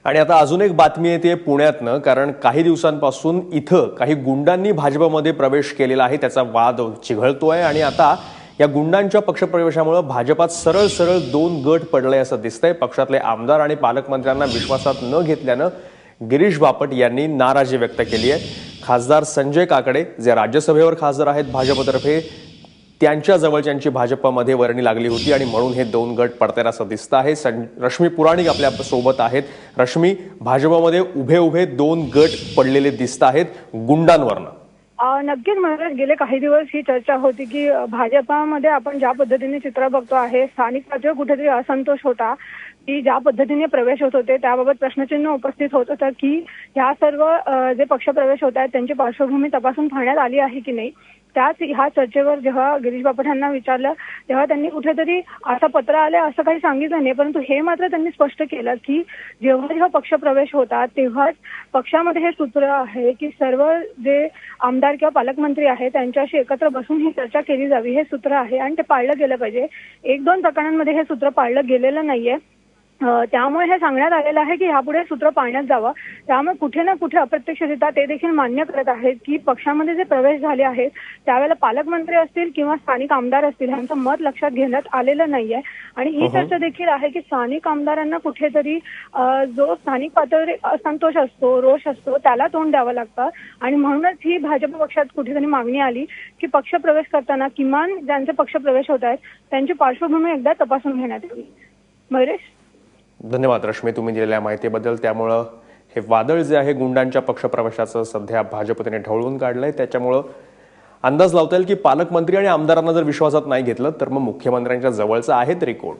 आणि आता अजून एक बातमी येते पुण्यातनं, कारण काही दिवसांपासून इथं काही गुंडांनी भाजपमध्ये प्रवेश केलेला आहे, त्याचा वाद चिघळतोय आणि आता या गुंडांच्या पक्षप्रवेशामुळे भाजपात सरळ सरळ दोन गट पडले असं दिसतंय। पक्षातले आमदार आणि पालकमंत्र्यांना विश्वासात न घेतल्यानं गिरीश बापट यांनी नाराजी व्यक्त केली आहे। खासदार संजय काकडे जे राज्यसभेवर खासदार आहेत भाजपतर्फे, त्यांच्या जवळच्यांची भाजपमध्ये वर्णी लागली होती आणि म्हणून हे दोन गट पडतात असं दिसतं आहे। रश्मी पुराणिक आपल्या सोबत आहेत। रश्मी, भाजपमध्ये उभे उभे दोन गट पडलेले दिसत आहेत गुंडांवरनं। नक्कीच महाराज, गेले काही दिवस ही चर्चा होती की भाजपामध्ये आपण ज्या पद्धतीने चित्र बघतो आहे, स्थानिक पातळीवर कुठेतरी असंतोष होता की ज्या पद्धतीने प्रवेश होत होते त्याबाबत प्रश्नचिन्ह उपस्थित होत होतं की ह्या सर्व जे पक्षप्रवेश होत आहेत त्यांची पार्श्वभूमी तपासून पाहण्यात आली आहे की नाही। त्याच ह्या चर्चेवर जेव्हा गिरीश बापट यांना विचारलं तेव्हा त्यांनी कुठेतरी असं पत्र आलं असं काही सांगितलं नाही, परंतु हे मात्र त्यांनी स्पष्ट केलं की जेव्हा जेव्हा पक्षप्रवेश होतात तेव्हाच पक्षामध्ये हे सूत्र आहे की सर्व जे आमदार किंवा पालकमंत्री आहेत त्यांच्याशी एकत्र बसून ही चर्चा केली जावी, हे सूत्र आहे आणि ते पाळलं गेलं पाहिजे। एक दोन प्रकरणांमध्ये हे सूत्र पाळलं गेलेलं नाहीये, त्यामुळे हे सांगण्यात आलेलं आहे की ह्यापुढे सूत्र पाळण्यात जावं। त्यामुळे कुठे ना कुठे अप्रत्यक्षरित्या ते देखील मान्य करत आहेत की पक्षामध्ये जे प्रवेश झाले आहेत त्यावेळेला पालकमंत्री असतील किंवा स्थानिक आमदार असतील यांचं मत लक्षात घेण्यात आलेलं नाहीये। आणि ही चर्चा देखील आहे की स्थानिक आमदारांना कुठेतरी जो स्थानिक पातळीवर असंतोष असतो, रोष असतो, त्याला तोंड द्यावं लागतं आणि म्हणूनच ही भाजप पक्षात कुठेतरी मागणी आली की पक्षप्रवेश करताना किमान ज्यांचे पक्षप्रवेश होत आहेत त्यांची पार्श्वभूमी एकदा तपासून घेण्यात यावी। मयुरेश, धन्यवाद रश्मी तुम्ही दिलेल्या माहितीबद्दल। त्यामुळं हे वादळ जे आहे गुंडांच्या पक्षप्रवेशाचं सध्या भाजपने ढवळून काढलंय, त्याच्यामुळं अंदाज लावता येईल की पालकमंत्री आणि आमदारांना जर विश्वासात नाही घेतलं तर मग मुख्यमंत्र्यांच्या जवळचं आहे तरी कोण।